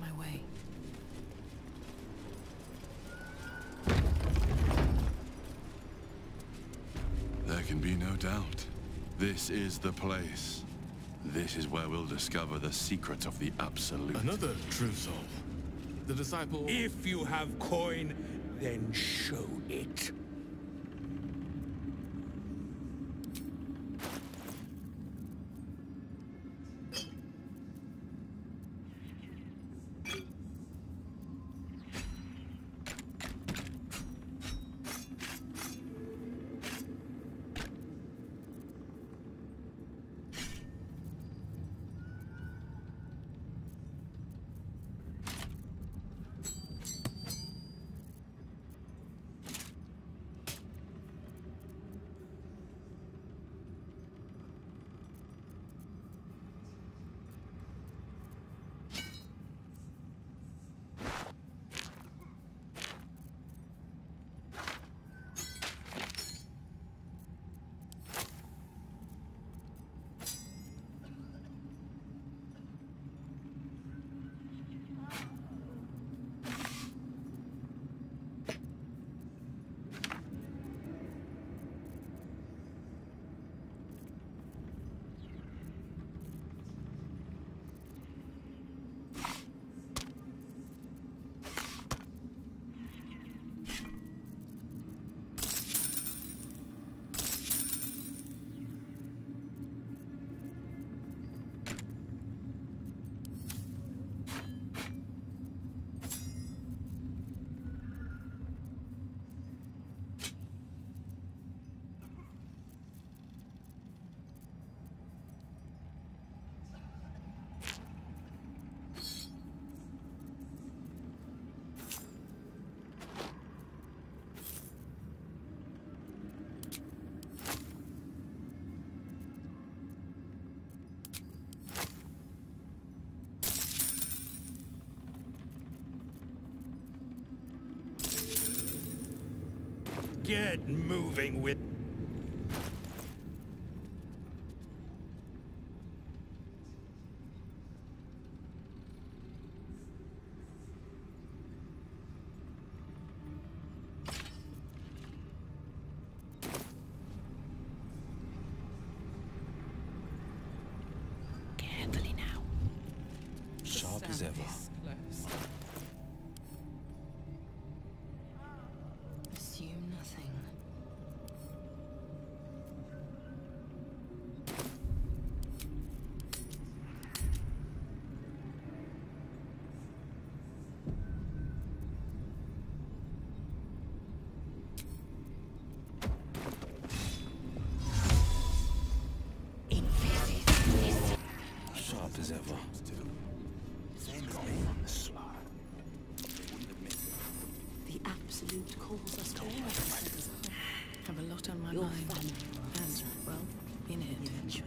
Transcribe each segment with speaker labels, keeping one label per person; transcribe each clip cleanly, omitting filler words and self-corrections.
Speaker 1: my way.
Speaker 2: There can be no doubt. This is the place. This is where we'll discover the secret of the Absolute.
Speaker 3: Another true soul. The disciple...
Speaker 4: If you have coin, then show it. Get moving with...
Speaker 1: Carefully now.
Speaker 3: Sharp as ever.
Speaker 1: Assume nothing.
Speaker 3: Sharp as ever.
Speaker 1: The Absolute calls us to all. Have a lot on my mind. And, well, in it.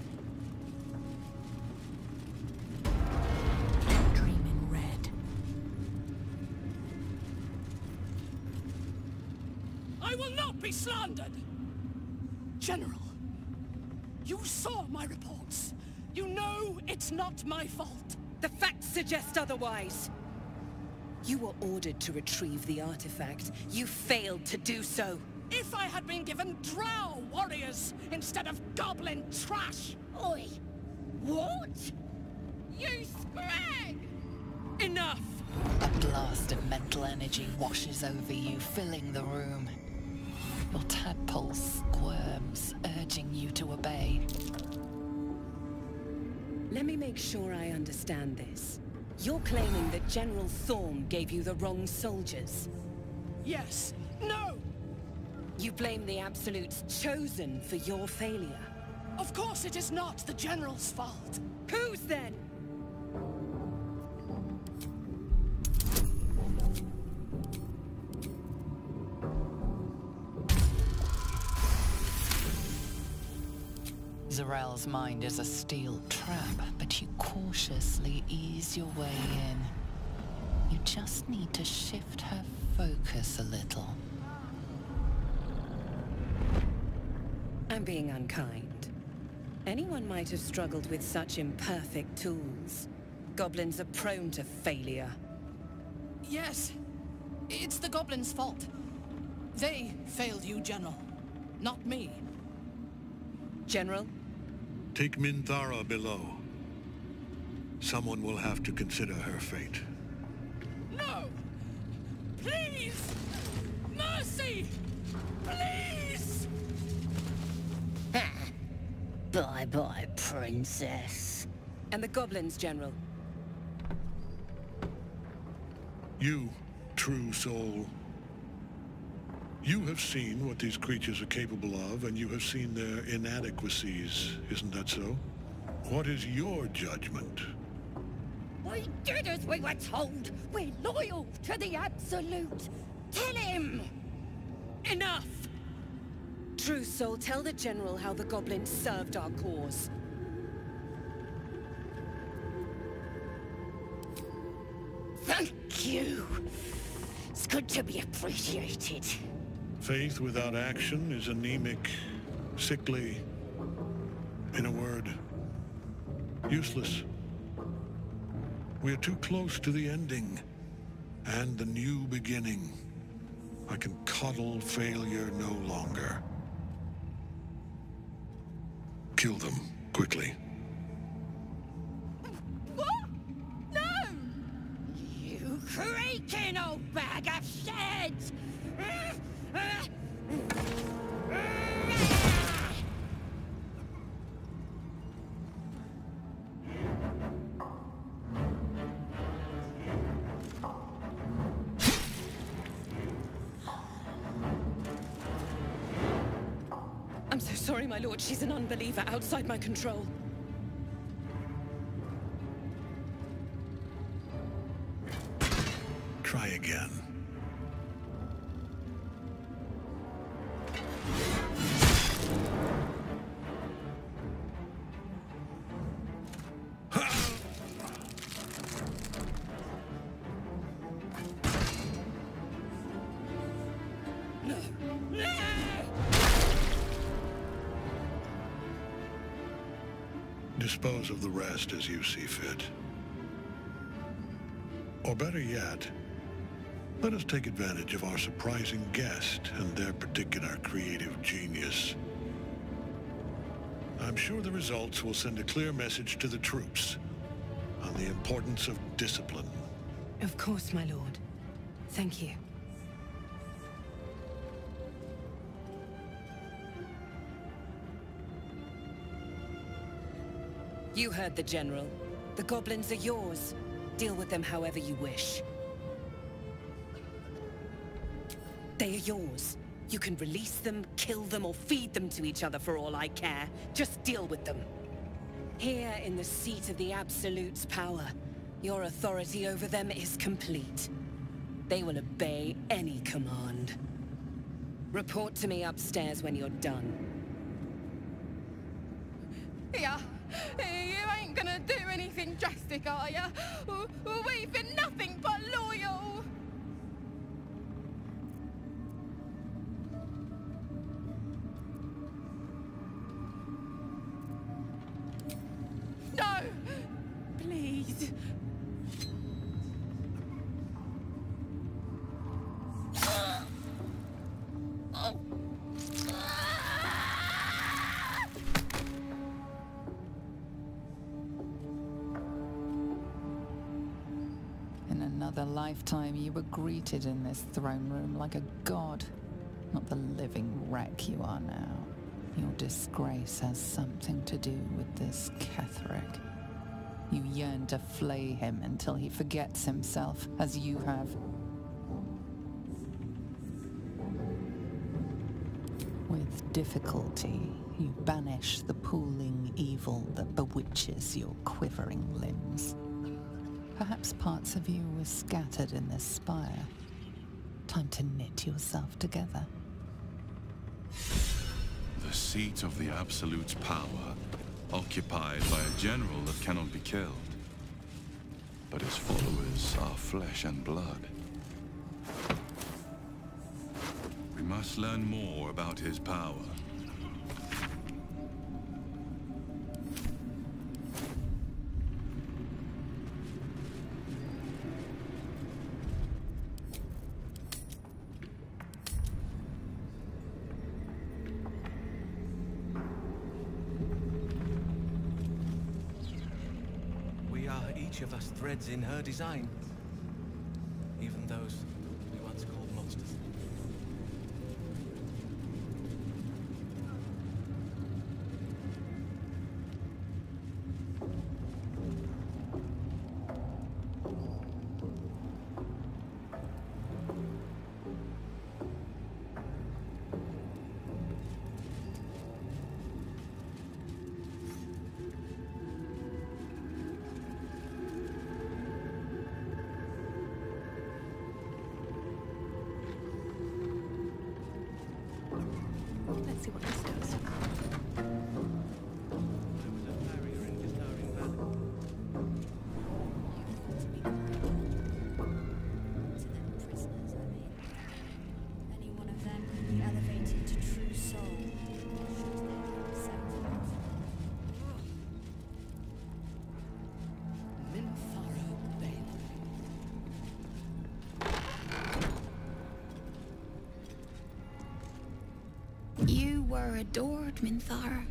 Speaker 1: Dream in red.
Speaker 5: I will not be slandered! General, you saw my reports. You know it's not my fault.
Speaker 6: The facts suggest otherwise. You were ordered to retrieve the artifact. You failed to do so.
Speaker 5: If I had been given drow warriors instead of goblin trash!
Speaker 6: Oi! What?
Speaker 5: You scrag!
Speaker 6: Enough!
Speaker 1: A blast of mental energy washes over you, filling the room. Your tadpole squirms, urging you to obey.
Speaker 6: Let me make sure I understand this. You're claiming that General Thorm gave you the wrong soldiers.
Speaker 5: Yes. No!
Speaker 6: You blame the Absolute's chosen for your failure.
Speaker 5: Of course it is not the General's fault.
Speaker 6: Whose then?
Speaker 1: Zarel's mind is a steel trap, but you cautiously ease your way in. You just need to shift her focus a little.
Speaker 6: I'm being unkind. Anyone might have struggled with such imperfect tools. Goblins are prone to failure.
Speaker 5: Yes, it's the goblins' fault. They failed you, General, not me.
Speaker 6: General?
Speaker 7: Take Minthara below. Someone will have to consider her fate.
Speaker 5: No! Please! Mercy! Please!
Speaker 8: Bye-bye, Princess.
Speaker 6: And the goblins, General?
Speaker 7: You, true soul. You have seen what these creatures are capable of, and you have seen their inadequacies, isn't that so? What is your judgment?
Speaker 8: We did as we were told. We're loyal to the Absolute. Tell him!
Speaker 6: Enough! True soul, tell the General how the goblins served our cause.
Speaker 8: Thank you. It's good to be appreciated.
Speaker 7: Faith without action is anemic, sickly, in a word, useless. We are too close to the ending and the new beginning. I can coddle failure no longer. Kill them, quickly.
Speaker 8: What? No! You creaking old bag of shit!
Speaker 6: I'm so sorry, my lord. She's an unbeliever outside my control.
Speaker 7: Try again. Dispose of the rest as you see fit. Or better yet, let us take advantage of our surprising guest and their particular creative genius. I'm sure the results will send a clear message to the troops on the importance of discipline.
Speaker 6: Of course, my lord. Thank you. You heard the General. The goblins are yours. Deal with them however you wish. They are yours. You can release them, kill them, or feed them to each other for all I care. Just deal with them. Here in the seat of the Absolute's power, your authority over them is complete. They will obey any command. Report to me upstairs when you're done.
Speaker 9: Yeah. You ain't gonna do anything drastic, are ya? We've been nothing but loyal! No! Please.
Speaker 1: In another lifetime, you were greeted in this throne room like a god, not the living wreck you are now. Your disgrace has something to do with this Ketheric. You yearn to flay him until he forgets himself, as you have. With difficulty, you banish the pooling evil that bewitches your quivering limbs. Perhaps parts of you were scattered in this spire. Time to knit yourself together.
Speaker 2: The seat of the Absolute's power, occupied by a general that cannot be killed. But his followers are flesh and blood. We must learn more about his power.
Speaker 3: Each of us threads in her design. Even those we once called monsters.
Speaker 10: Let's see what this does.
Speaker 8: Any one of them could be elevated to true soul.
Speaker 5: Minthara Baldur.
Speaker 8: You were adored, Minthara.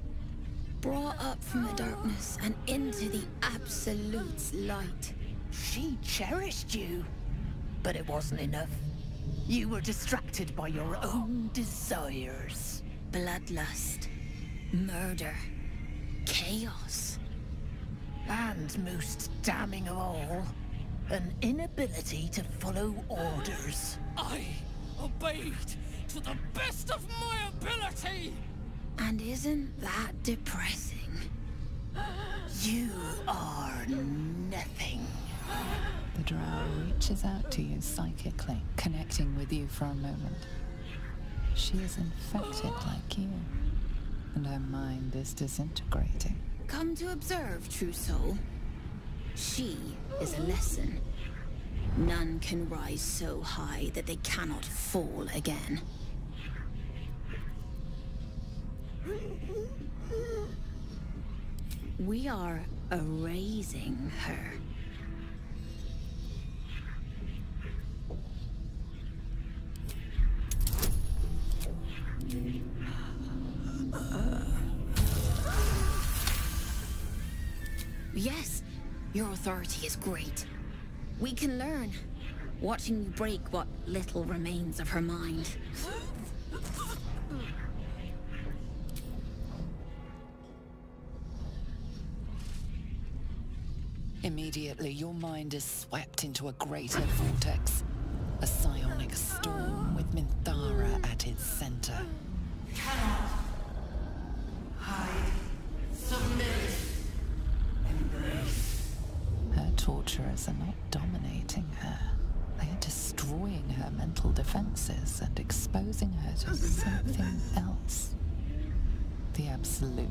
Speaker 8: Brought up from the darkness and into the Absolute's light.
Speaker 11: She cherished you, but it wasn't enough. You were distracted by your own desires.
Speaker 8: Bloodlust, murder, chaos.
Speaker 11: And most damning of all, an inability to follow orders.
Speaker 5: I obeyed to the best of my ability!
Speaker 8: And isn't that depressing?
Speaker 11: You are nothing.
Speaker 1: The drow reaches out to you psychically, connecting with you for a moment. She is infected like you, and her mind is disintegrating.
Speaker 8: Come to observe, true soul. She is a lesson. None can rise so high that they cannot fall again. We are erasing her. Yes, your authority is great. We can learn, watching you break what little remains of her mind.
Speaker 1: Immediately, your mind is swept into a greater vortex. A psionic storm with Minthara at its center.
Speaker 11: Cannot hide. Submit. Embrace.
Speaker 1: Her torturers are not dominating her. They are destroying her mental defenses and exposing her to something else. The Absolute.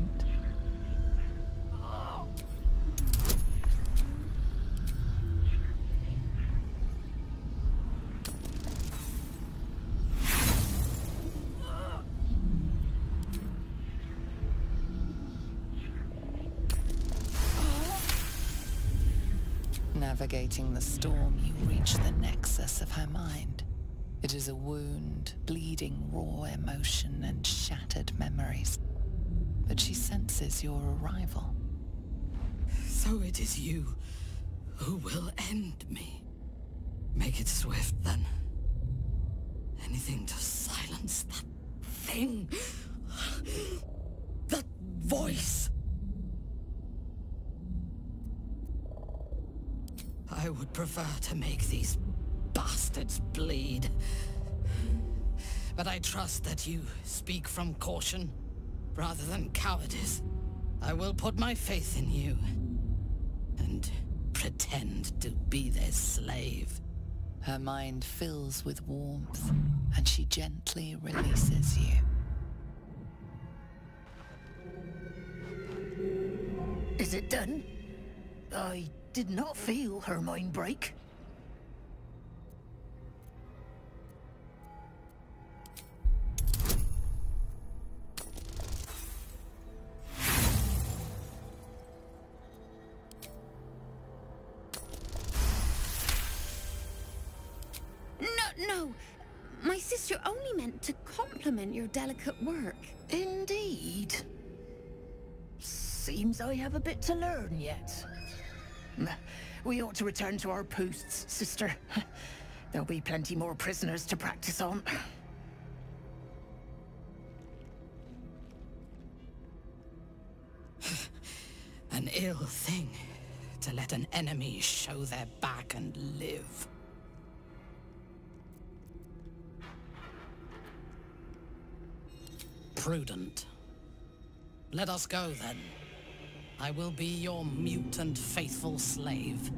Speaker 1: Navigating the storm, you reach the nexus of her mind. It is a wound, bleeding raw emotion and shattered memories. But she senses your arrival.
Speaker 5: So it is you who will end me. Make it swift, then. Anything to silence that thing. That voice. I would prefer to make these bastards bleed. But I trust that you speak from caution rather than cowardice. I will put my faith in you and pretend to be their slave.
Speaker 1: Her mind fills with warmth, and she gently releases you.
Speaker 11: Is it done? I did not feel her mind break.
Speaker 8: No! My sister only meant to compliment your delicate work.
Speaker 11: Indeed. Seems I have a bit to learn yet. We ought to return to our posts, sister. There'll be plenty more prisoners to practice on.
Speaker 5: An ill thing to let an enemy show their back and live. Prudent. Let us go, then. I will be your mute and faithful slave.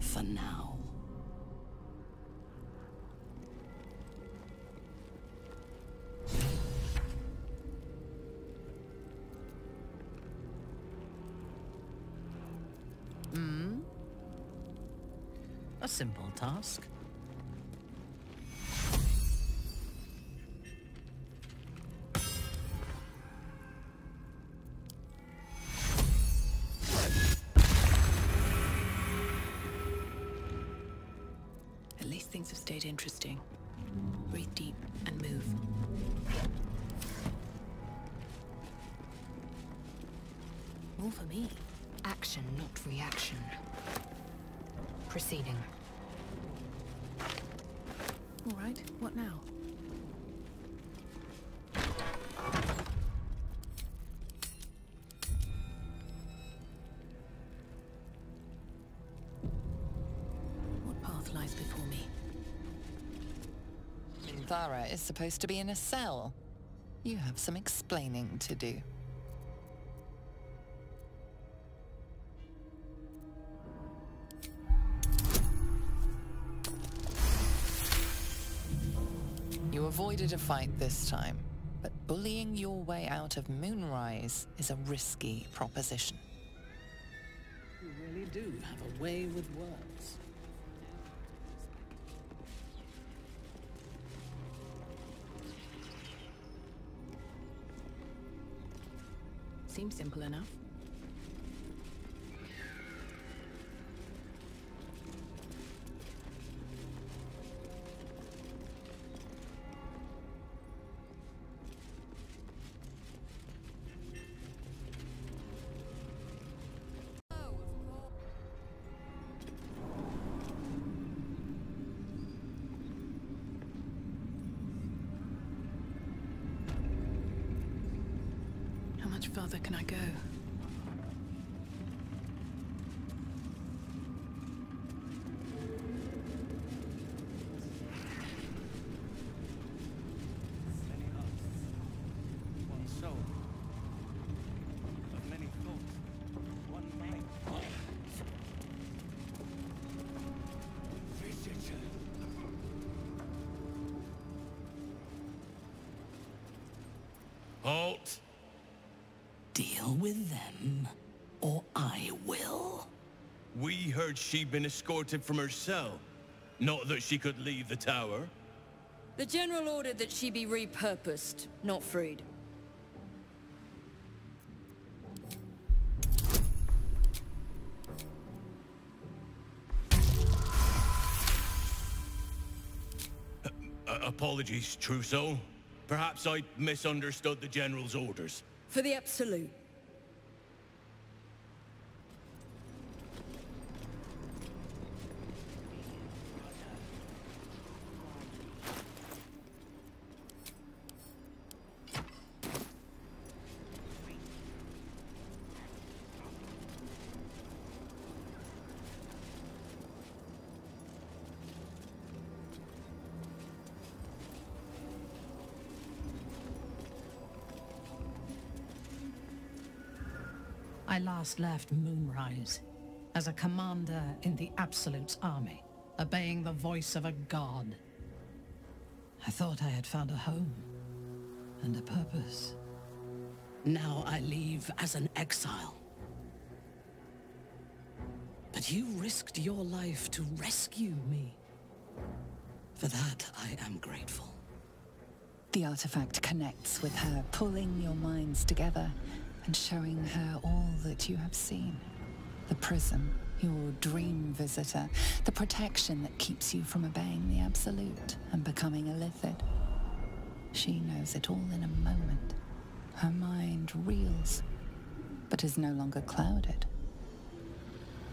Speaker 5: For now. A simple task.
Speaker 10: At least things have stayed interesting. Breathe deep and move. More for me.
Speaker 12: Action, not reaction. Proceeding.
Speaker 10: All right, what now? What path lies before me?
Speaker 1: Minthara is supposed to be in a cell. You have some explaining to do. You avoided a fight this time, but bullying your way out of Moonrise is a risky proposition.
Speaker 5: You really do have a way with words.
Speaker 10: Seems simple enough. How much further can I go?
Speaker 3: Many hearts, one soul, of many thoughts, one mind. Visitor.
Speaker 4: Halt!
Speaker 5: Deal with them, or I will.
Speaker 4: We heard she'd been escorted from her cell. Not that she could leave the tower.
Speaker 13: The General ordered that she be repurposed, not freed.
Speaker 4: Apologies, Trousseau. Perhaps I misunderstood the General's orders.
Speaker 13: For the Absolute.
Speaker 5: I last left Moonrise as a commander in the Absolute's army, obeying the voice of a god. I thought I had found a home and a purpose. Now I leave as an exile. But you risked your life to rescue me. For that, I am grateful.
Speaker 1: The artifact connects with her, pulling your minds together and showing her all that you have seen. The prison, your dream visitor, the protection that keeps you from obeying the Absolute and becoming a Lithid. She knows it all in a moment. Her mind reels, but is no longer clouded.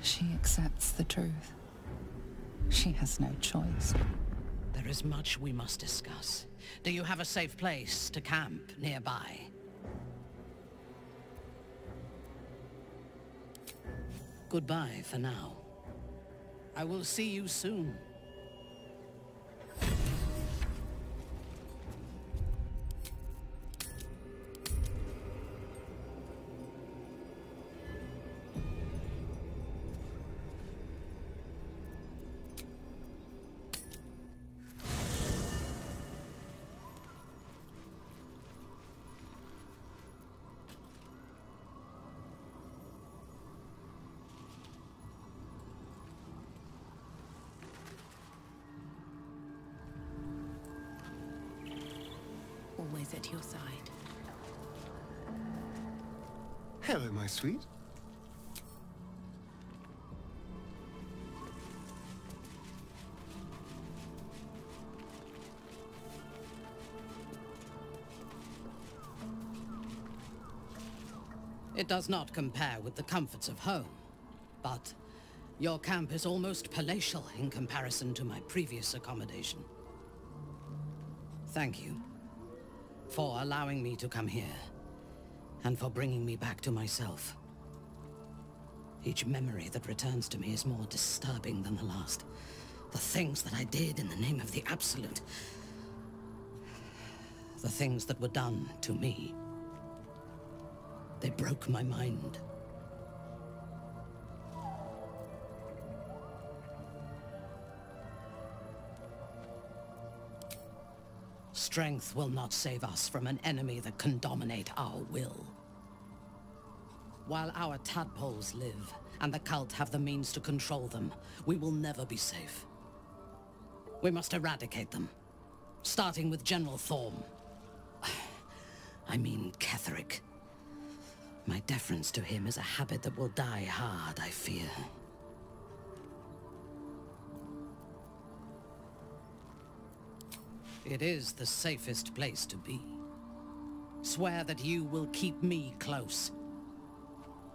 Speaker 1: She accepts the truth. She has no choice.
Speaker 5: There is much we must discuss. Do you have a safe place to camp nearby? Goodbye for now. I will see you soon.
Speaker 10: Always at your side.
Speaker 14: Hello, my sweet.
Speaker 5: It does not compare with the comforts of home, but your camp is almost palatial in comparison to my previous accommodation. Thank you for allowing me to come here, and for bringing me back to myself. Each memory that returns to me is more disturbing than the last. The things that I did in the name of the Absolute. The things that were done to me. They broke my mind. Strength will not save us from an enemy that can dominate our will. While our tadpoles live, and the cult have the means to control them, we will never be safe. We must eradicate them, starting with General Thorm. I mean Ketheric. My deference to him is a habit that will die hard, I fear. It is the safest place to be. Swear that you will keep me close.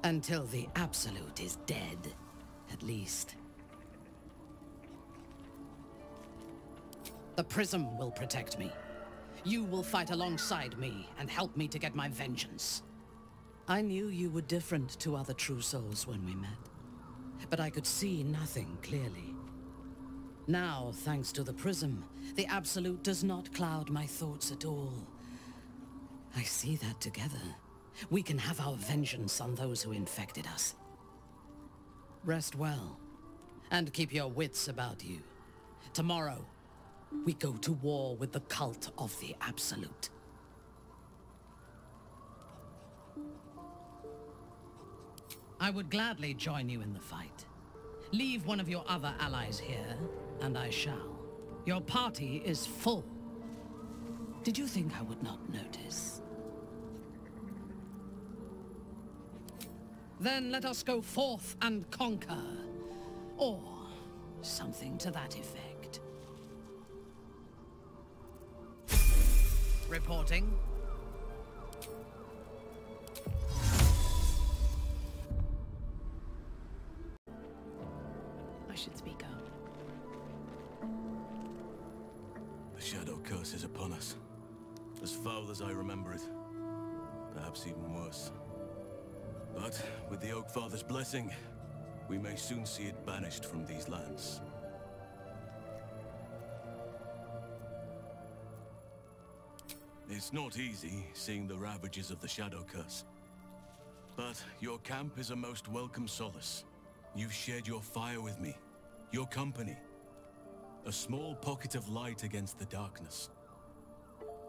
Speaker 5: Until the Absolute is dead, at least. The Prism will protect me. You will fight alongside me and help me to get my vengeance. I knew you were different to other true souls when we met, but I could see nothing clearly. Now, thanks to the Prism, the Absolute does not cloud my thoughts at all. I see that together, we can have our vengeance on those who infected us. Rest well, and keep your wits about you. Tomorrow, we go to war with the cult of the Absolute. I would gladly join you in the fight. Leave one of your other allies here, and I shall. Your party is full. Did you think I would not notice? Then let us go forth and conquer. Or something to that effect. Reporting.
Speaker 10: I should speak up.
Speaker 4: The Shadow Curse is upon us. As foul as I remember it. Perhaps even worse. But with the Oak Father's blessing, we may soon see it banished from these lands. It's not easy seeing the ravages of the Shadow Curse. But your camp is a most welcome solace. You've shared your fire with me, your company. A small pocket of light against the darkness.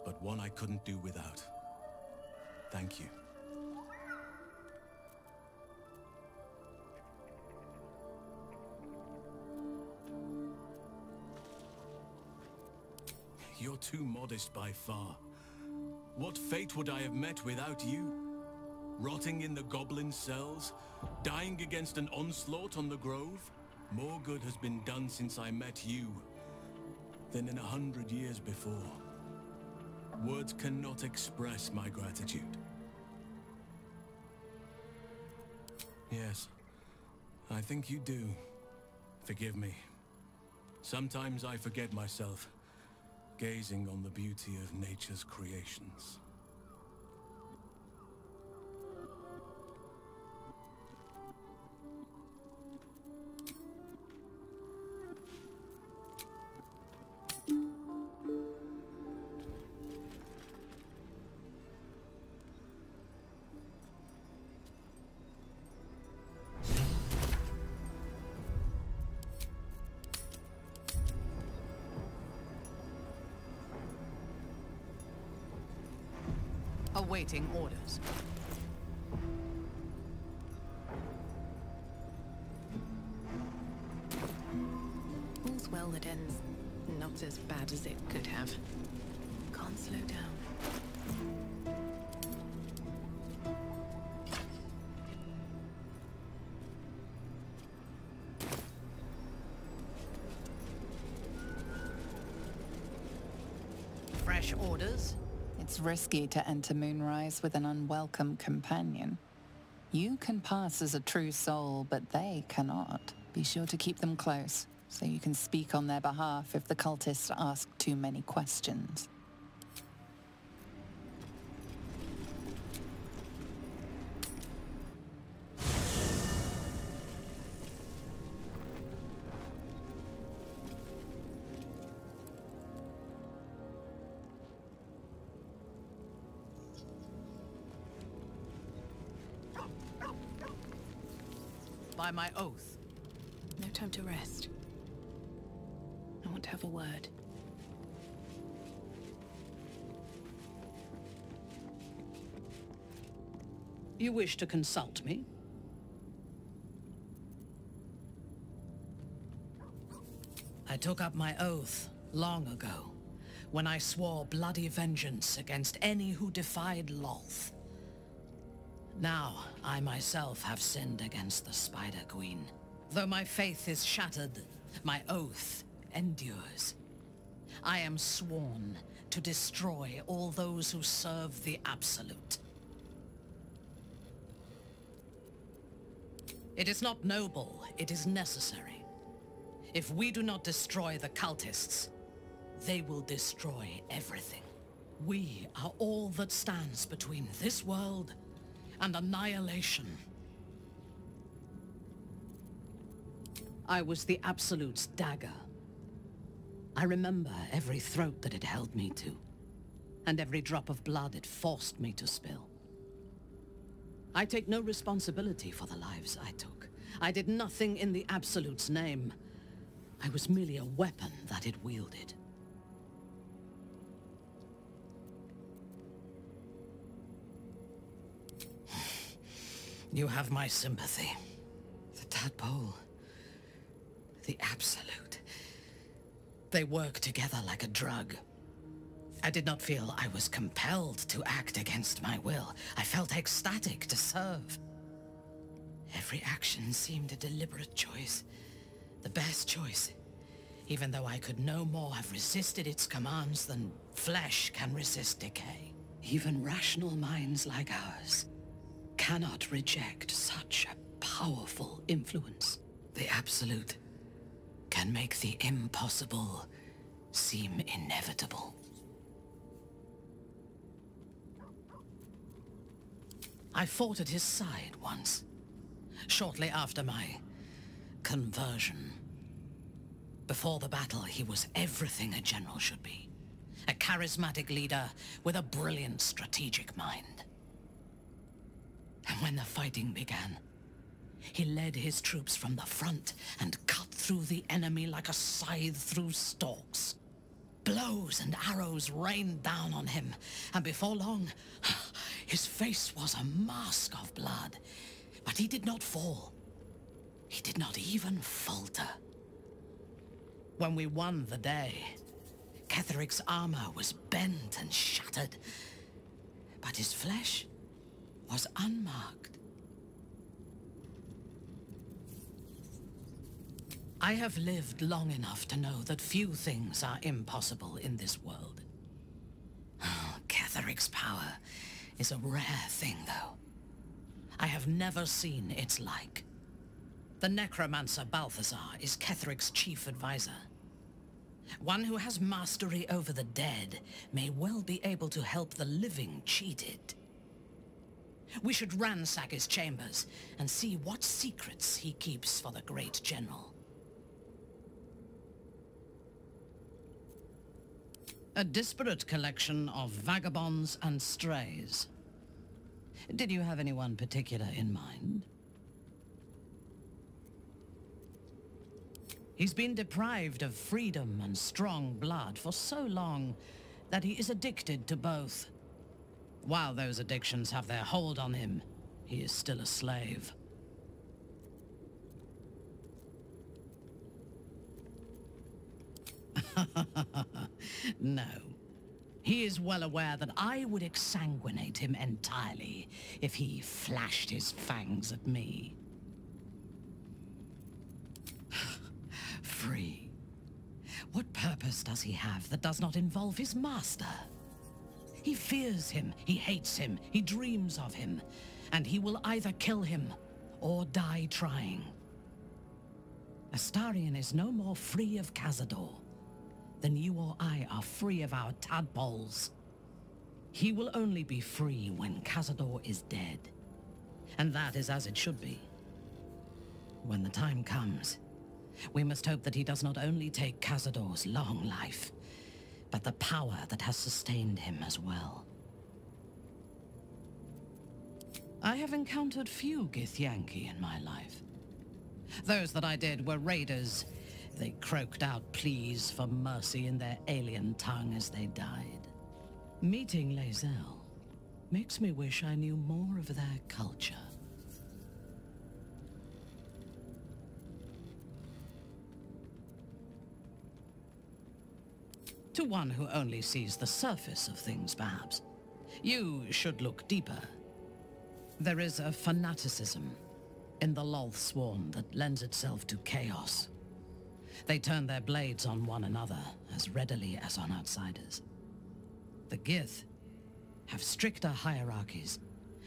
Speaker 4: But one I couldn't do without. Thank you. You're too modest by far. What fate would I have met without you? Rotting in the Goblin cells? Dying against an onslaught on the Grove? More good has been done since I met you than in 100 years before. Words cannot express my gratitude. Yes, I think you do. Forgive me. Sometimes I forget myself, gazing on the beauty of nature's creations.
Speaker 5: Awaiting orders.
Speaker 10: All's well that ends not as bad as it could have. Can't slow down.
Speaker 5: Fresh orders?
Speaker 1: It's risky to enter Moonrise with an unwelcome companion. You can pass as a true soul, but they cannot. Be sure to keep them close, so you can speak on their behalf if the cultists ask too many questions.
Speaker 5: By my oath.
Speaker 10: No time to rest. I want to have a word.
Speaker 5: You wish to consult me? I took up my oath long ago, when I swore bloody vengeance against any who defied Lolth. Now, I myself have sinned against the Spider Queen. Though my faith is shattered, my oath endures. I am sworn to destroy all those who serve the Absolute. It is not noble, it is necessary. If we do not destroy the cultists, they will destroy everything. We are all that stands between this world and annihilation. I was the Absolute's dagger. I remember every throat that it held me to, and every drop of blood it forced me to spill. I take no responsibility for the lives I took. I did nothing in the Absolute's name. I was merely a weapon that it wielded. You have my sympathy. The tadpole. The Absolute. They work together like a drug. I did not feel I was compelled to act against my will. I felt ecstatic to serve. Every action seemed a deliberate choice. The best choice. Even though I could no more have resisted its commands than flesh can resist decay. Even rational minds like ours cannot reject such a powerful influence. The Absolute can make the impossible seem inevitable. I fought at his side once, shortly after my conversion. Before the battle, he was everything a general should be. A charismatic leader with a brilliant strategic mind. And when the fighting began, he led his troops from the front and cut through the enemy like a scythe through stalks. Blows and arrows rained down on him, and before long, his face was a mask of blood. But he did not fall. He did not even falter. When we won the day, Ketheric's armor was bent and shattered, but his flesh was unmarked. I have lived long enough to know that few things are impossible in this world. Oh, Ketheric's power is a rare thing, though. I have never seen its like. The necromancer Balthazar is Ketheric's chief advisor. One who has mastery over the dead may well be able to help the living cheated. We should ransack his chambers and see what secrets he keeps for the great general. A disparate collection of vagabonds and strays. Did you have anyone particular in mind? He's been deprived of freedom and strong blood for so long that he is addicted to both. While those addictions have their hold on him, he is still a slave. No. He is well aware that I would exsanguinate him entirely if he flashed his fangs at me. Free. What purpose does he have that does not involve his master? He fears him, he hates him, he dreams of him, and he will either kill him or die trying. Astarion is no more free of Cazador than you or I are free of our tadpoles. He will only be free when Cazador is dead, and that is as it should be. When the time comes, we must hope that he does not only take Cazador's long life, but the power that has sustained him as well. I have encountered few Githyanki in my life. Those that I did were raiders. They croaked out pleas for mercy in their alien tongue as they died. Meeting Lae'zel makes me wish I knew more of their culture. To one who only sees the surface of things, perhaps, you should look deeper. There is a fanaticism in the Loth Swarm that lends itself to chaos. They turn their blades on one another as readily as on outsiders. The Gith have stricter hierarchies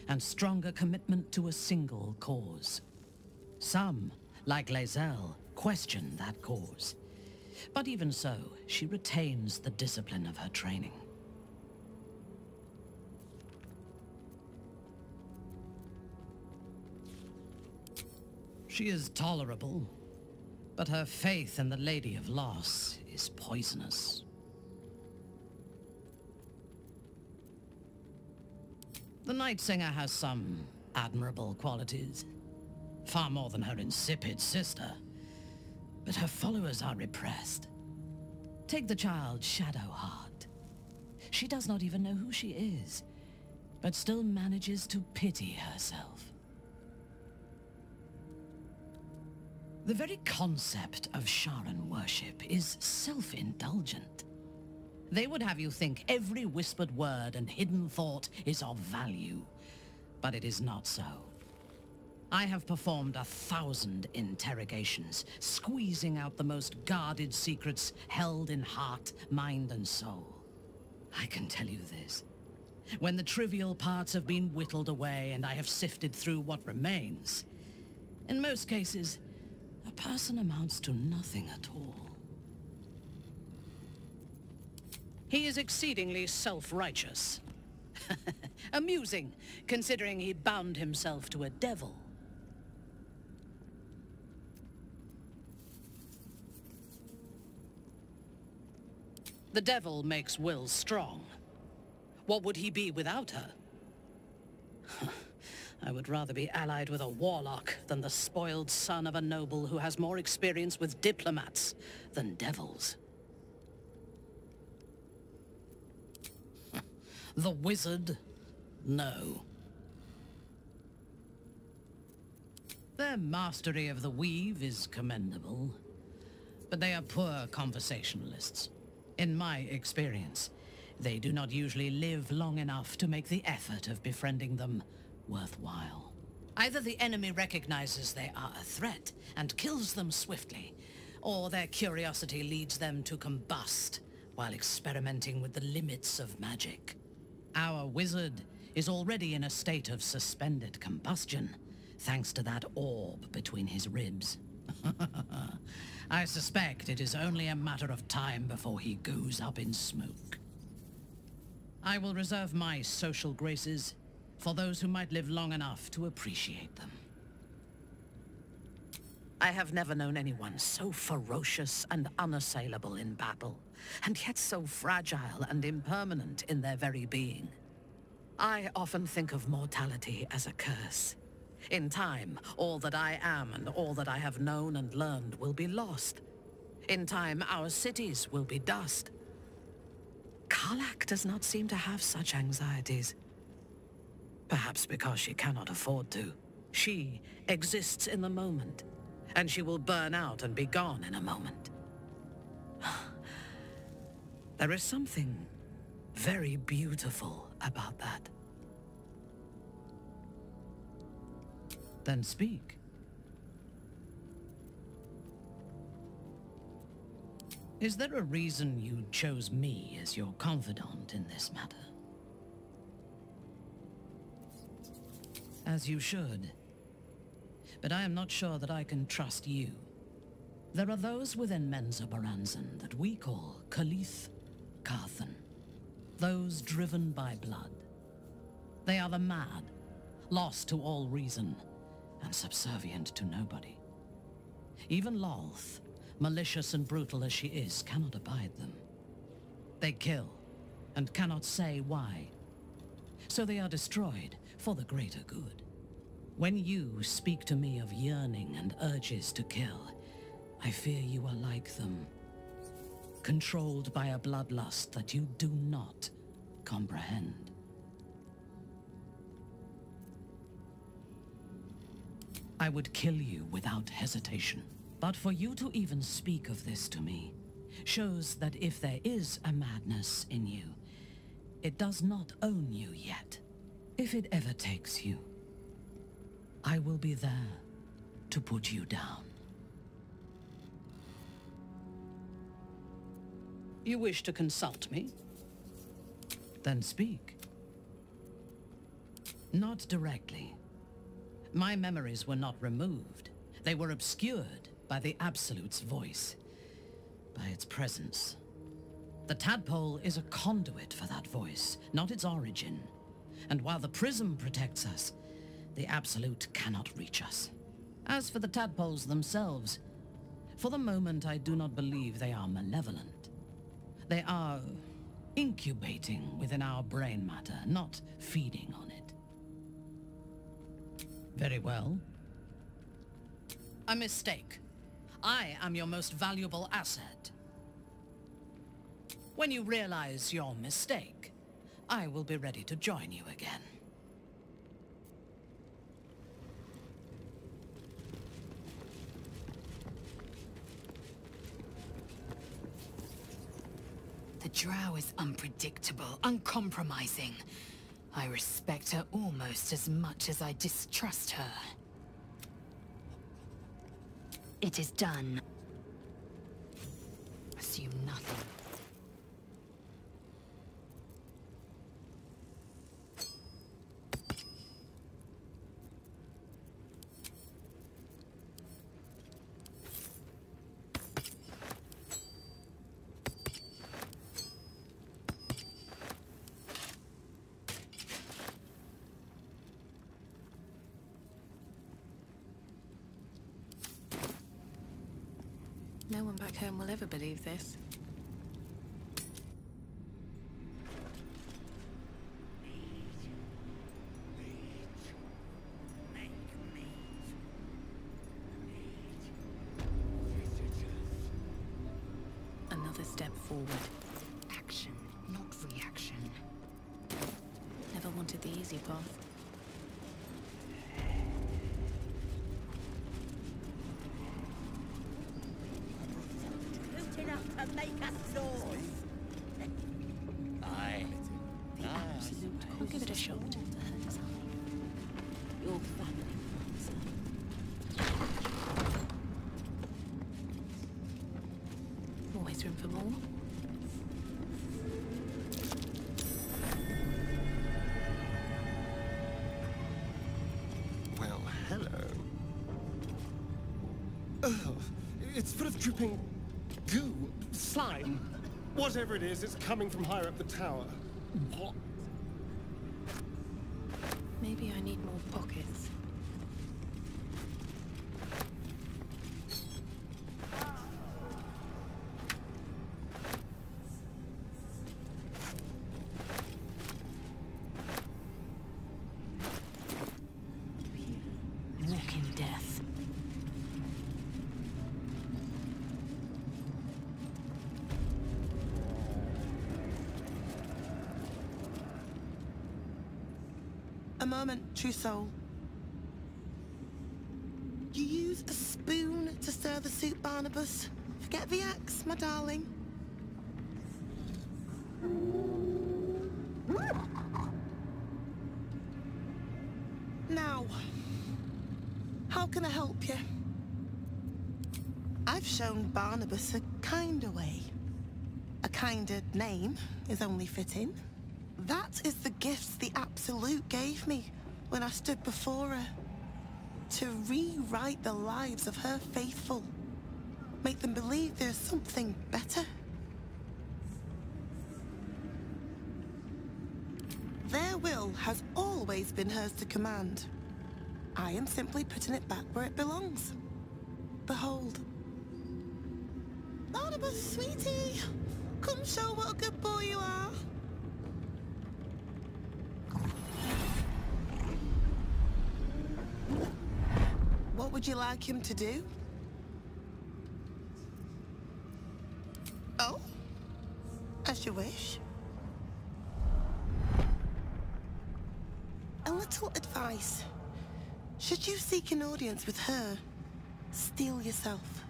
Speaker 5: and stronger commitment to a single cause. Some, like Lae'zel, question that cause. But even so, she retains the discipline of her training. She is tolerable, but her faith in the Lady of Loss is poisonous. The Night Singer has some admirable qualities, far more than her insipid sister. But her followers are repressed. Take the child Shadowheart. She does not even know who she is, but still manages to pity herself. The very concept of Sharan worship is self-indulgent. They would have you think every whispered word and hidden thought is of value, but it is not so. I have performed 1,000 interrogations, squeezing out the most guarded secrets held in heart, mind, and soul. I can tell you this. When the trivial parts have been whittled away and I have sifted through what remains, in most cases, a person amounts to nothing at all. He is exceedingly self-righteous. Amusing, considering he bound himself to a devil. The devil makes will strong. What would he be without her? I would rather be allied with a warlock than the spoiled son of a noble who has more experience with diplomats than devils. The wizard? No. Their mastery of the weave is commendable, but they are poor conversationalists. In my experience, they do not usually live long enough to make the effort of befriending them worthwhile. Either the enemy recognizes they are a threat and kills them swiftly, or their curiosity leads them to combust while experimenting with the limits of magic. Our wizard is already in a state of suspended combustion, thanks to that orb between his ribs. I suspect it is only a matter of time before he goes up in smoke. I will reserve my social graces for those who might live long enough to appreciate them. I have never known anyone so ferocious and unassailable in battle, and yet so fragile and impermanent in their very being. I often think of mortality as a curse. In time, all that I am and all that I have known and learned will be lost. In time, our cities will be dust. Karlach does not seem to have such anxieties. Perhaps because she cannot afford to. She exists in the moment, and she will burn out and be gone in a moment. There is something very beautiful about that. Then speak. Is there a reason you chose me as your confidant in this matter? As you should. But I am not sure that I can trust you. There are those within Mensa Baranzan that we call Khalith Carthan. Those driven by blood. They are the mad, lost to all reason, and subservient to nobody. Even Lolth, malicious and brutal as she is, cannot abide them. They kill, and cannot say why. So they are destroyed for the greater good. When you speak to me of yearning and urges to kill, I fear you are like them, controlled by a bloodlust that you do not comprehend. I would kill you without hesitation. But for you to even speak of this to me shows that if there is a madness in you, it does not own you yet. If it ever takes you, I will be there to put you down. You wish to consult me? Then speak. Not directly. My memories were not removed. They were obscured by the Absolute's voice, by its presence. The tadpole is a conduit for that voice, not its origin. And while the prism protects us, the Absolute cannot reach us. As for the tadpoles themselves, for the moment I do not believe they are malevolent. They are incubating within our brain matter, not feeding on it. Very well. A mistake. I am your most valuable asset. When you realize your mistake, I will be ready to join you again.
Speaker 12: The drow is unpredictable, uncompromising. I respect her almost as much as I distrust her. It is done. Assume nothing.
Speaker 10: No one back home will ever believe this. Another step forward.
Speaker 12: Action, not reaction.
Speaker 10: Never wanted the easy path.
Speaker 11: To make us noise. Aye.
Speaker 10: Absolute. I'll give it a shot.
Speaker 11: Your family.
Speaker 10: Always room for more.
Speaker 14: Well, hello.
Speaker 15: dripping goo, slime, whatever it is, it's coming from higher up the tower. What?
Speaker 10: Maybe I need more pockets.
Speaker 12: Walk in death.
Speaker 16: A moment, true soul. You use a spoon to stir the soup, Barnabas. Forget the axe, my darling. Now, how can I help you? I've shown Barnabas a kinder way. A kinder name is only fitting. That is the gifts the Absolute gave me when I stood before her. To rewrite the lives of her faithful. Make them believe there's something better. Their will has always been hers to command. I am simply putting it back where it belongs. Behold. Barnabas, sweetie, come show what a good boy you are. What would you like him to do? Oh, as you wish. A little advice. Should you seek an audience with her, steel yourself.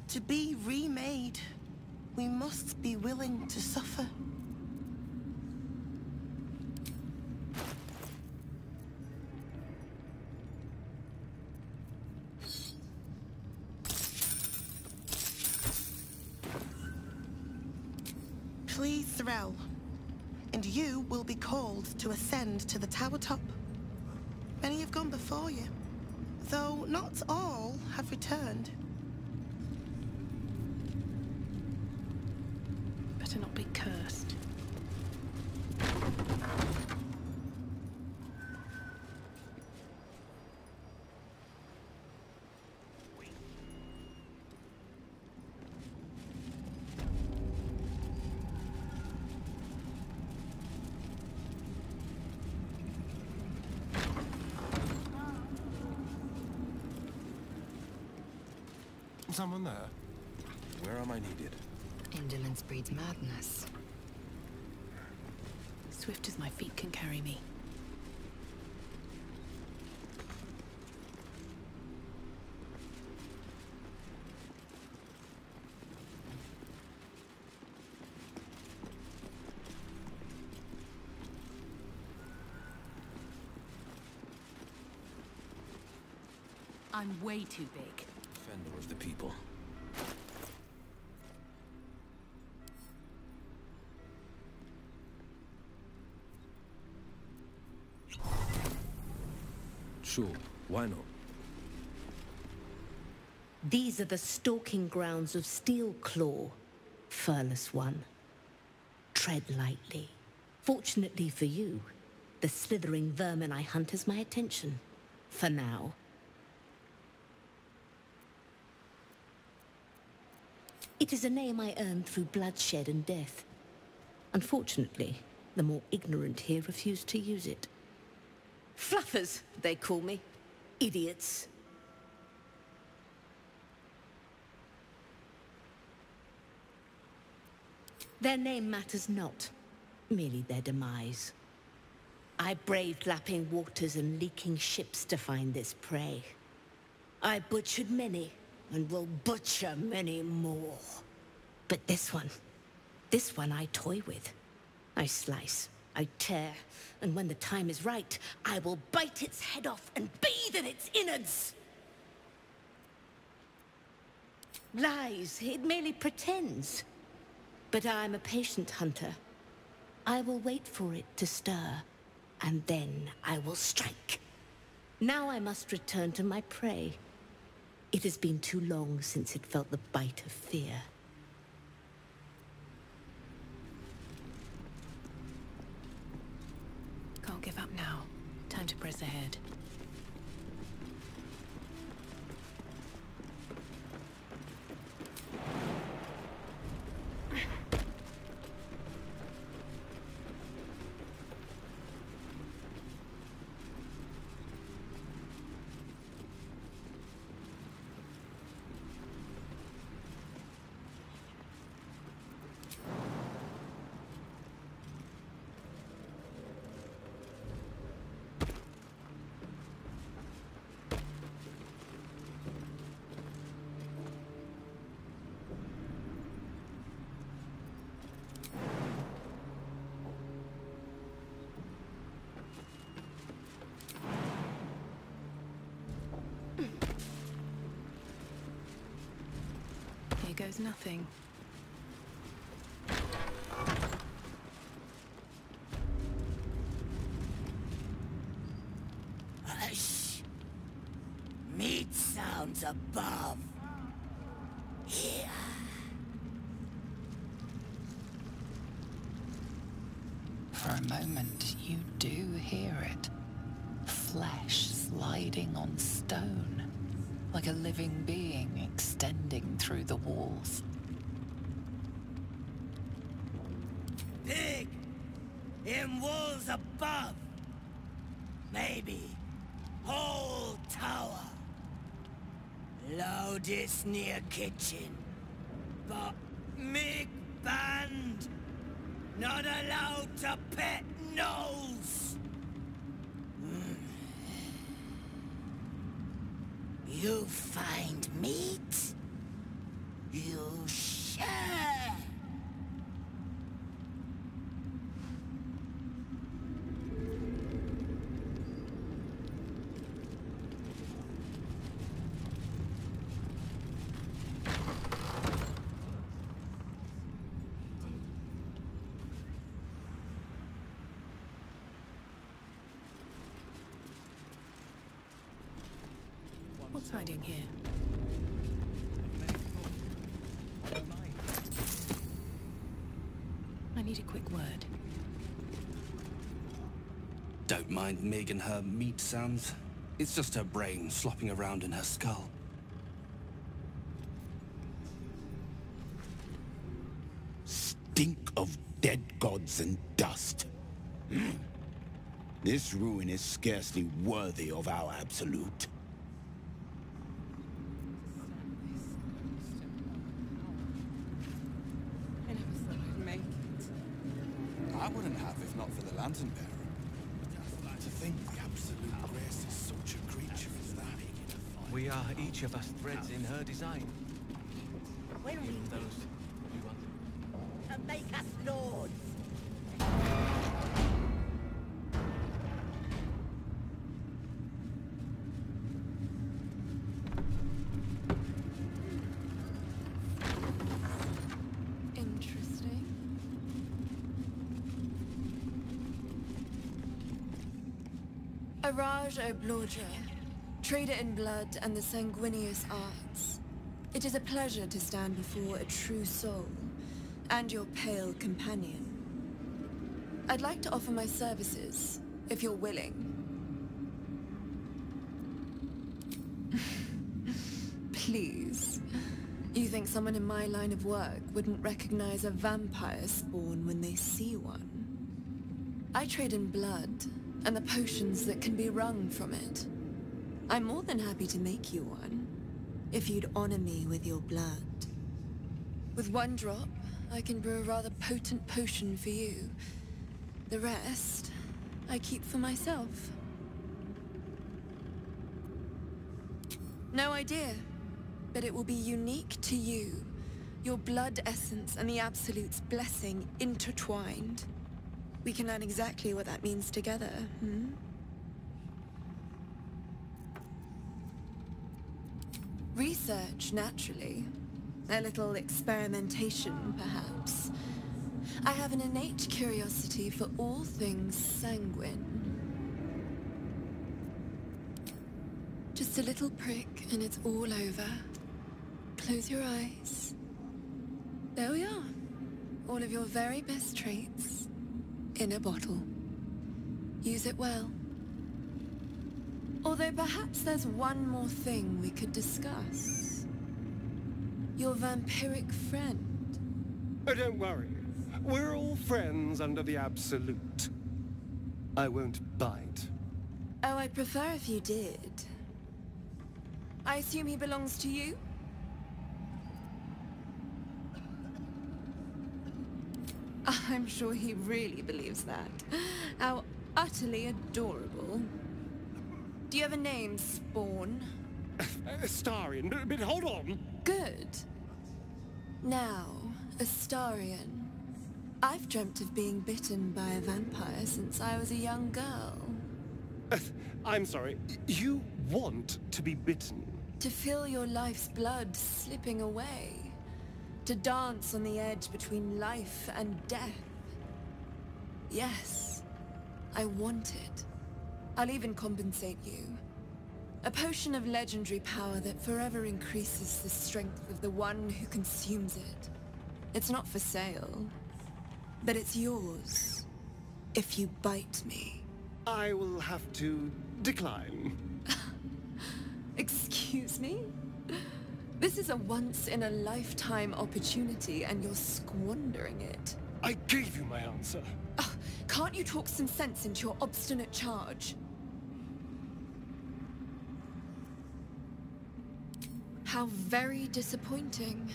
Speaker 16: To be remade, we must be willing to suffer. Please, Threll, and you will be called to ascend to the tower top. Many have gone before you, though not all have returned.
Speaker 10: Better not be cursed.
Speaker 15: Someone there? Where am I needed?
Speaker 12: Indolence breeds madness.
Speaker 10: Swift as my feet can carry me.
Speaker 12: I'm way too big.
Speaker 15: Defender of the people.
Speaker 17: Sure, why not?
Speaker 6: These are the stalking grounds of Steelclaw, Furless One. Tread lightly. Fortunately for you, the slithering vermin I hunt has my attention. For now. It is a name I earned through bloodshed and death. Unfortunately, the more ignorant here refuse to use it. Fluffers, they call me. Idiots. Their name matters not, merely their demise. I braved lapping waters and leaking ships to find this prey. I butchered many, and will butcher many more. But this one I toy with. I slice, I tear, and when the time is right, I will bite its head off and bathe in its innards. Lies, it merely pretends. But I'm a patient hunter. I will wait for it to stir, and then I will strike. Now I must return to my prey.
Speaker 18: It has been too long since it felt the bite of fear.
Speaker 10: Can't give up now. Time to press ahead. Here goes nothing.
Speaker 11: Hush! Meat sounds above. Here.
Speaker 1: For a moment, you do hear it. Flesh sliding on stone, like a living being extending through the walls.
Speaker 11: Pig! In walls above! Maybe whole tower. Loudest near kitchen. But Mig banned. Not allowed to pet gnolls. You find meat? You share.
Speaker 10: What's hiding here? I need a quick word.
Speaker 19: Don't mind Mig and her meat sounds. It's just her brain slopping around in her skull.
Speaker 20: Stink of dead gods and dust. This ruin is scarcely worthy of our absolute.
Speaker 21: I wouldn't have if not for the lantern bearer. To think the absolute grace is such a creature as that.
Speaker 3: We are each of us threads in her design.
Speaker 11: When we
Speaker 3: Even those we want.
Speaker 11: to make us lords.
Speaker 9: Interesting. Araj Oblorja, trader in blood and the sanguineous arts. It is a pleasure to stand before a true soul, and your pale companion. I'd like to offer my services, if you're willing. Please. You think someone in my line of work wouldn't recognize a vampire spawn when they see one? I trade in blood, and the potions that can be wrung from it. I'm more than happy to make you one, if you'd honor me with your blood. With one drop, I can brew a rather potent potion for you. The rest, I keep for myself. No idea, but it will be unique to you. Your blood essence and the Absolute's blessing intertwined. We can learn exactly what that means together, Research, naturally. A little experimentation, perhaps. I have an innate curiosity for all things sanguine. Just a little prick and it's all over. Close your eyes. There we are. All of your very best traits in a bottle. Use it well. Although perhaps there's one more thing we could discuss. Your vampiric friend.
Speaker 15: Oh, don't worry. We're all friends under the Absolute. I won't bite.
Speaker 9: Oh, I'd prefer if you did. I assume he belongs to you? I'm sure he really believes that. How utterly adorable. Do you have a name, Spawn?
Speaker 15: Astarion, but hold on.
Speaker 9: Good. Now, Astarion. I've dreamt of being bitten by a vampire since I was a young girl.
Speaker 15: I'm sorry, you want to be bitten?
Speaker 9: To feel your life's blood slipping away. To dance on the edge between life and death. Yes, I want it. I'll even compensate you. A potion of legendary power that forever increases the strength of the one who consumes it. It's not for sale, but it's yours if you bite me.
Speaker 15: I will have to decline.
Speaker 9: Excuse me? This is a once-in-a-lifetime opportunity, and you're squandering it.
Speaker 15: I gave you my answer.
Speaker 9: Can't you talk some sense into your obstinate charge? How very disappointing.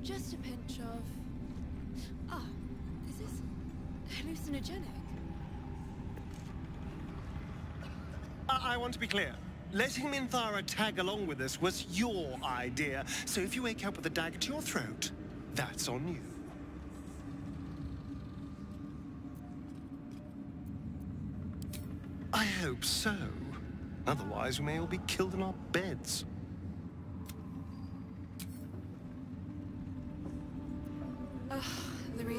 Speaker 9: Just a pinch of... Ah, is this hallucinogenic?
Speaker 15: I want to be clear. Letting Minthara tag along with us was your idea, so if you wake up with a dagger to your throat, that's on you. I hope so. Otherwise, we may all be killed in our beds.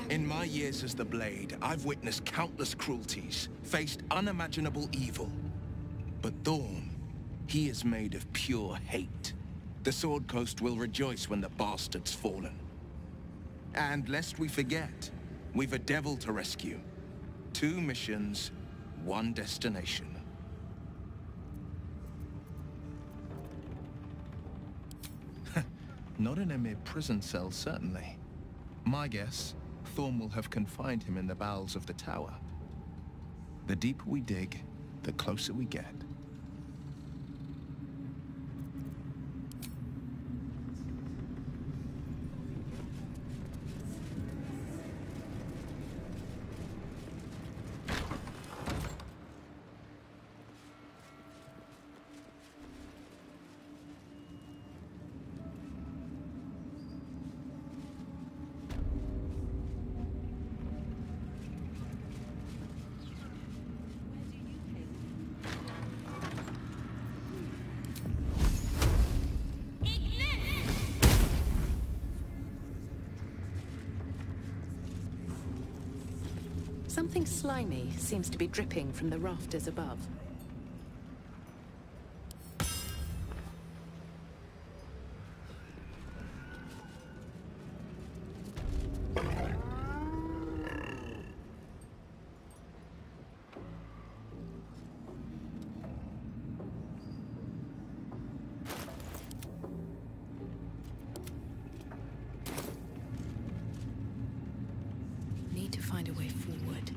Speaker 7: In my years as the Blade, I've witnessed countless cruelties, faced unimaginable evil. But Thorm, he is made of pure hate. The Sword Coast will rejoice when the bastard's fallen. And lest we forget, we've a devil to rescue. 2 missions, 1 destination.
Speaker 22: Not in a mere prison cell, certainly. My guess, Thorm will have confined him in the bowels of the tower. The deeper we dig, the closer we get.
Speaker 10: Something slimy seems to be dripping from the rafters above. Need to find a way forward.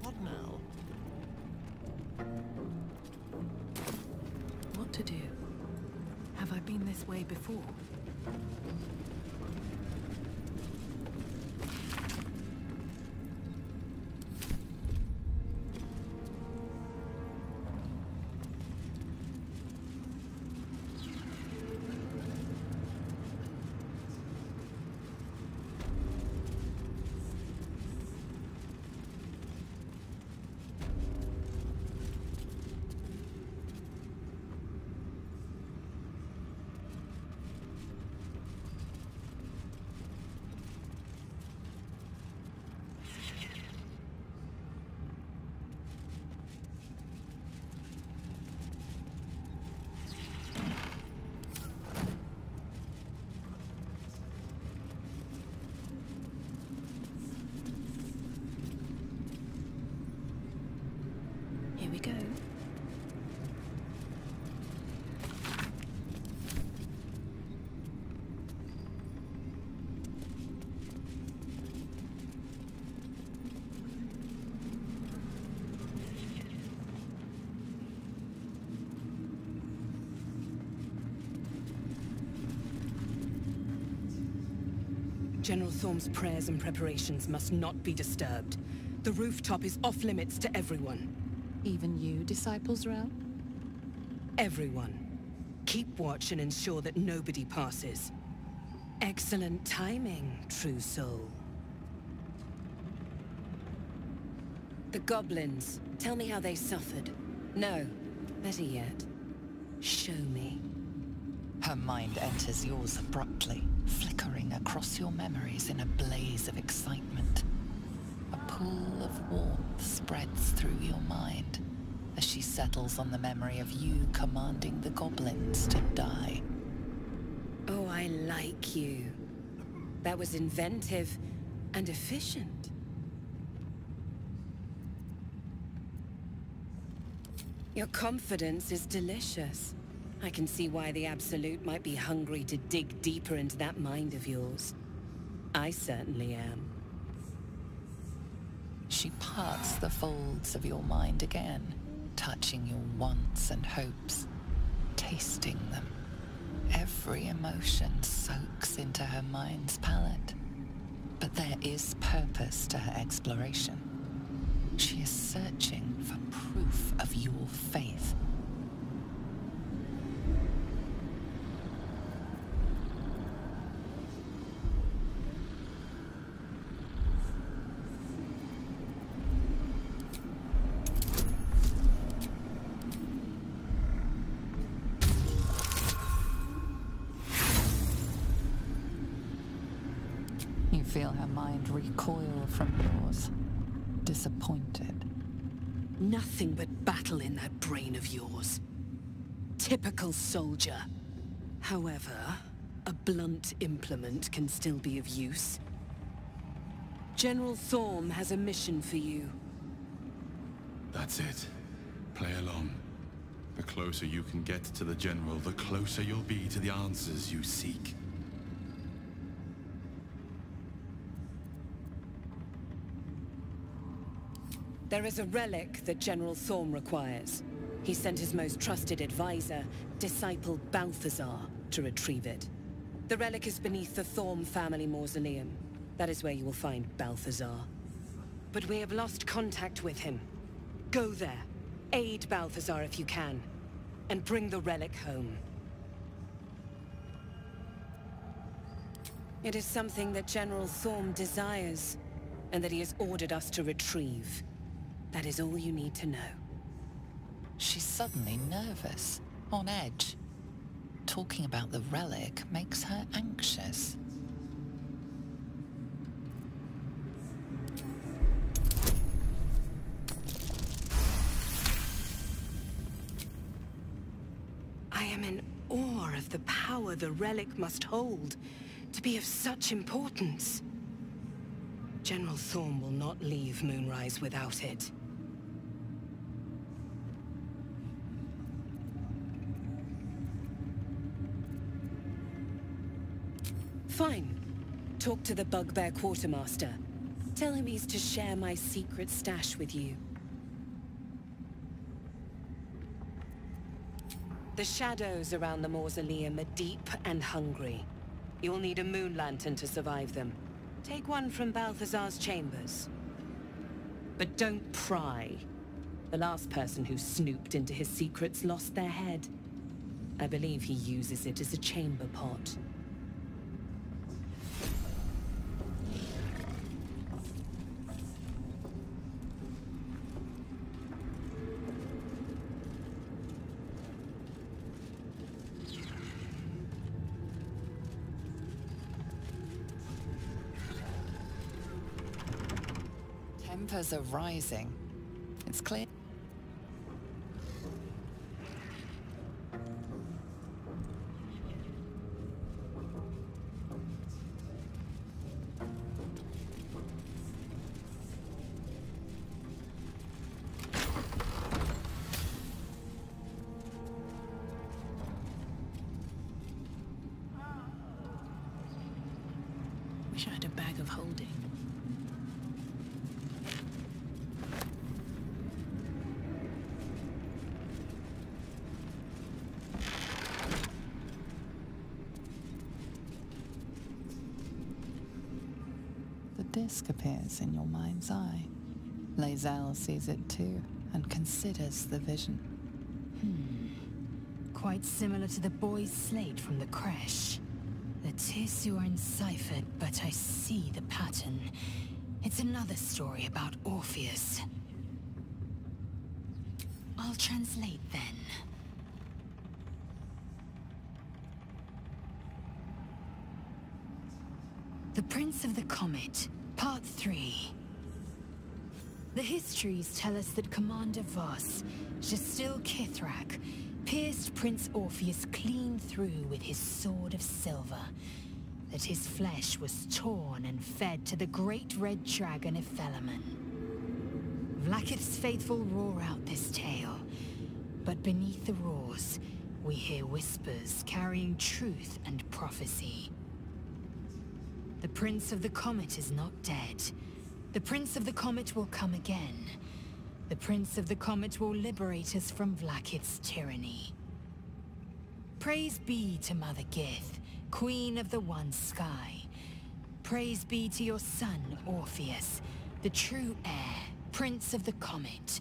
Speaker 15: What now?
Speaker 10: What to do? Have I been this way before?
Speaker 6: General Thorm's prayers and preparations must not be disturbed. The rooftop is off limits to everyone.
Speaker 10: Even you, Disciples Realm?
Speaker 6: Everyone. Keep watch and ensure that nobody passes. Excellent timing, true soul. The goblins. Tell me how they suffered. No, better yet, show me.
Speaker 1: Her mind enters yours abruptly, flickering across your memories in a blaze of excitement. A pool of warmth spreads through your mind as she settles on the memory of you commanding the goblins to die.
Speaker 6: Oh, I like you. That was inventive and efficient. Your confidence is delicious. I can see why the Absolute might be hungry to dig deeper into that mind of yours. I certainly am.
Speaker 1: She parts the folds of your mind again, touching your wants and hopes, tasting them. Every emotion soaks into her mind's palate. But there is purpose to her exploration. She is searching for proof of your faith. You feel her mind recoil from yours, disappointed.
Speaker 6: Nothing but battle in that brain of yours. Typical soldier. However, a blunt implement can still be of use. General Thorm has a mission for you.
Speaker 2: That's it. Play along. The closer you can get to the General, the closer you'll be to the answers you seek.
Speaker 6: There is a relic that General Thorm requires. He sent his most trusted advisor, disciple Balthazar, to retrieve it. The relic is beneath the Thorm family mausoleum. That is where you will find Balthazar. But we have lost contact with him. Go there, aid Balthazar if you can, and bring the relic home. It is something that General Thorm desires, and that he has ordered us to retrieve. That is all you need to know.
Speaker 1: She's suddenly nervous, on edge. Talking about the relic makes her anxious.
Speaker 6: I am in awe of the power the relic must hold to be of such importance. General Thorm will not leave Moonrise without it. Fine. Talk to the Bugbear Quartermaster. Tell him he's to share my secret stash with you. The shadows around the mausoleum are deep and hungry. You'll need a moon lantern to survive them. Take one from Balthazar's chambers. But don't pry. The last person who snooped into his secrets lost their head. I believe he uses it as a chamber pot.
Speaker 1: Tempers are rising. It's clear.
Speaker 10: Wish I had a bag of holding.
Speaker 1: disc appears in your mind's eye. Lae'zel sees it too, and considers the vision.
Speaker 12: Quite similar to the boy's slate from the crash. The tissue are enciphered, but I see the pattern. It's another story about Orpheus. I'll translate then. The Prince of the Comet, Part 3. The histories tell us that Commander Voss, Gestil Ketheric, pierced Prince Orpheus clean through with his sword of silver, that his flesh was torn and fed to the great red dragon Ephelemon. Vlaakith's faithful roar out this tale, but beneath the roars, we hear whispers carrying truth and prophecy. The Prince of the Comet is not dead. The Prince of the Comet will come again. The Prince of the Comet will liberate us from Vlaakith's tyranny. Praise be to Mother Gith, Queen of the One Sky. Praise be to your son, Orpheus, the true heir, Prince of the Comet.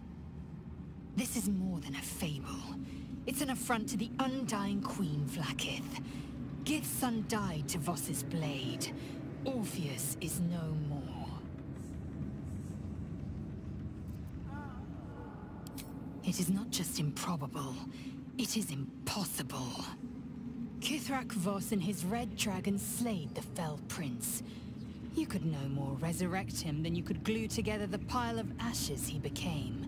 Speaker 12: This is more than a fable. It's an affront to the undying Queen Vlaakith. Gith's son died to Voss's blade. Orpheus is no more. It is not just improbable, it is impossible. Ketheric Voss and his red dragon slayed the fell prince. You could no more resurrect him than you could glue together the pile of ashes he became.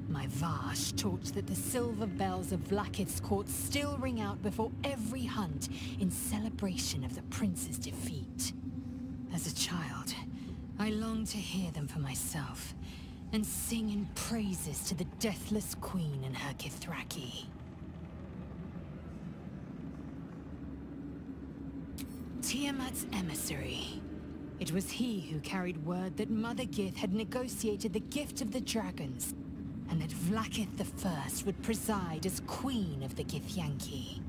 Speaker 12: My Vash taught that the silver bells of Vlaakith's court still ring out before every hunt in celebration of the prince's defeat. As a child, I longed to hear them for myself, and sing in praises to the deathless queen and her Kithraki. Tiamat's emissary. It was he who carried word that Mother Gith had negotiated the gift of the dragons, and that Vlaakith I would preside as Queen of the Githyanki.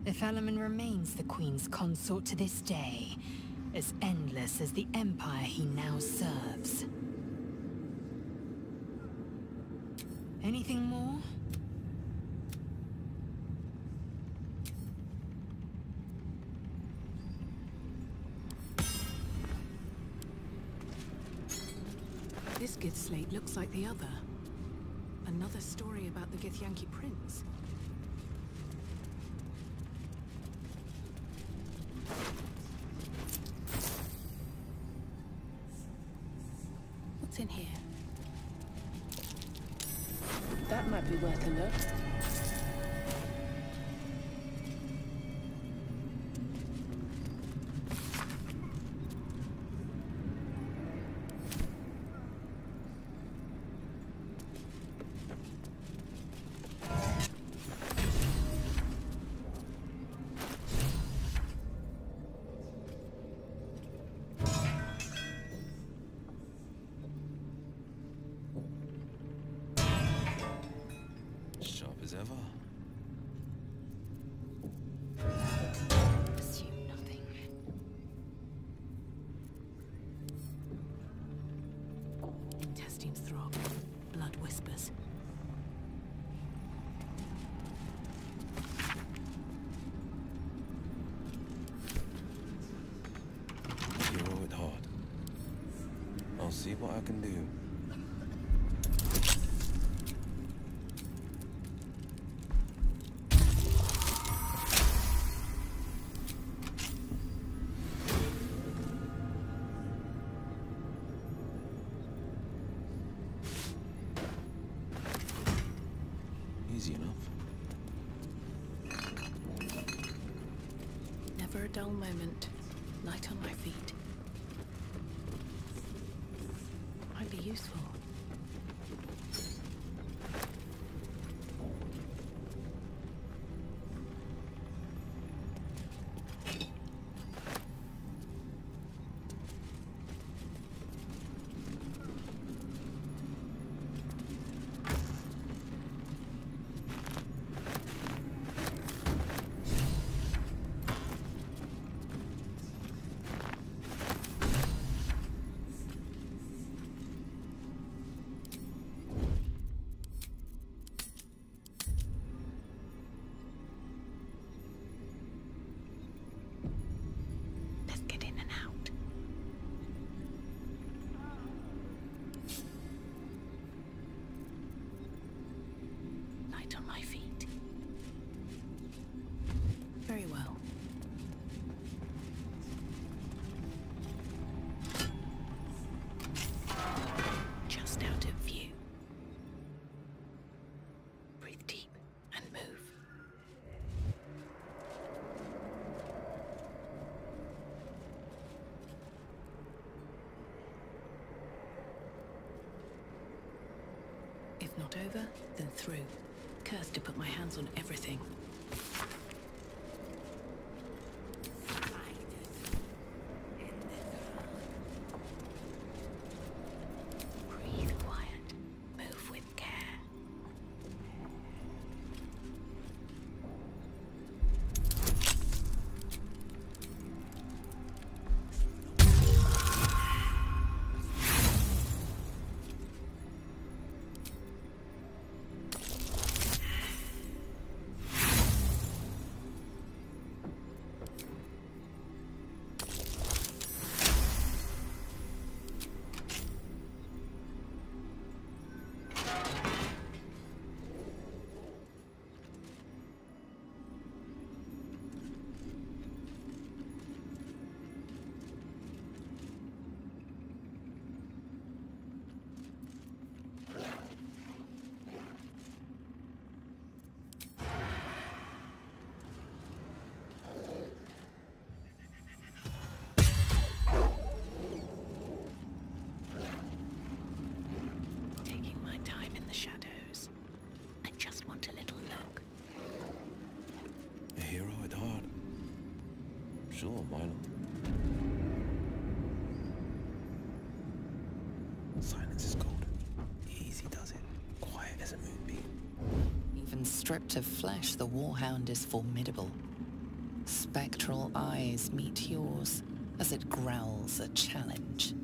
Speaker 12: Ephelemon remains the Queen's consort to this day, as endless as the empire he now serves. Anything more?
Speaker 10: This Gith slate looks like the other. Another story about the Githyanki prince. What's in here?
Speaker 6: That might be worth a look.
Speaker 3: See what I can do. Easy enough.
Speaker 10: Never a dull moment. Light on my feet. Be useful. If not over, then through. Cursed to put my hands on everything. Breathe quiet. Move with care.
Speaker 3: Sure, why not? Silence is gold. Easy does it. Quiet as a moonbeam.
Speaker 1: Even stripped of flesh, the Warhound is formidable. Spectral eyes meet yours as it growls a challenge.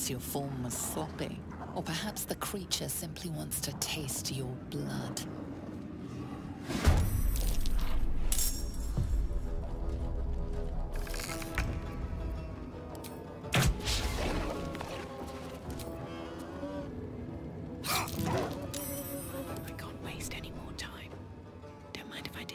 Speaker 1: Your form was sloppy, or perhaps the creature simply wants to taste your blood.
Speaker 10: I can't waste any more time. Don't mind if I do.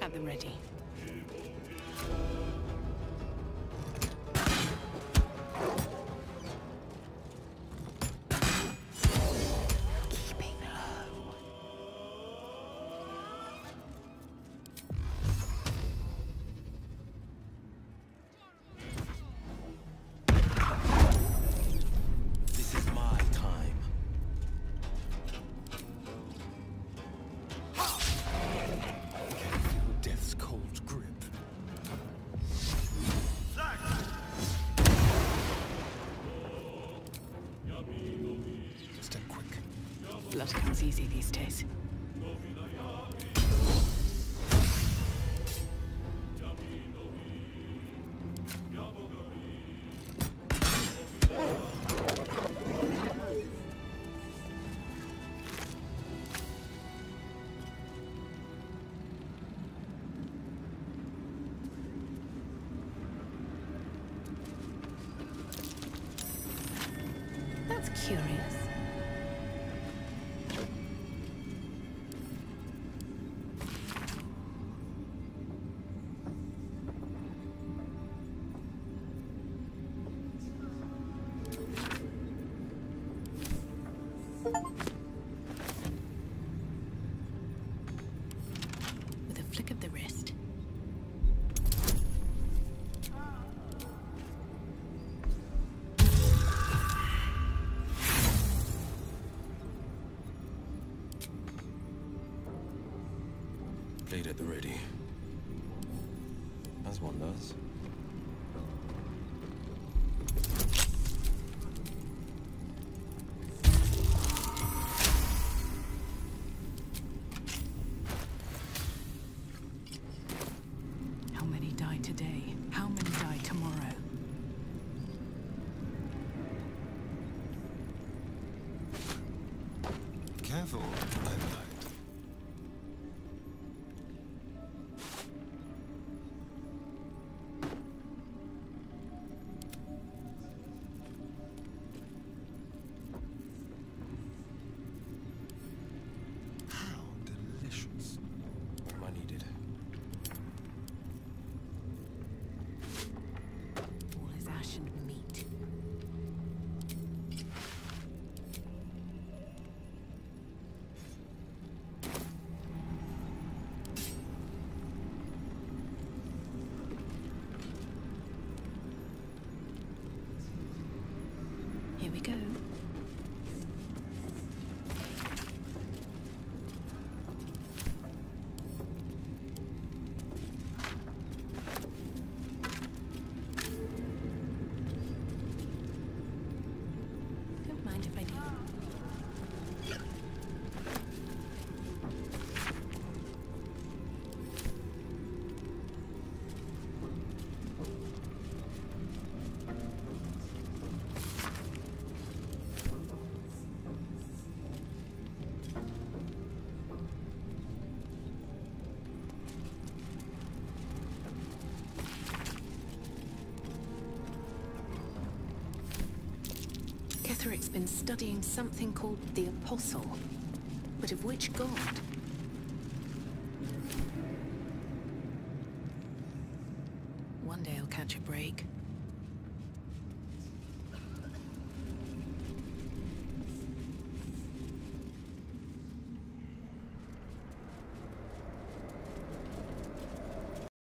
Speaker 10: Have them ready. Keeping low.
Speaker 3: This is my time. Death's cold grip. Step quick.
Speaker 10: Blood comes easy these days. That's curious. With a flick of the wrist.
Speaker 3: Blade at the ready. As one does.
Speaker 10: How many die today? How many die tomorrow?
Speaker 14: Careful, I lied.
Speaker 10: Ketheric's been studying something called the Apostle. But of which god?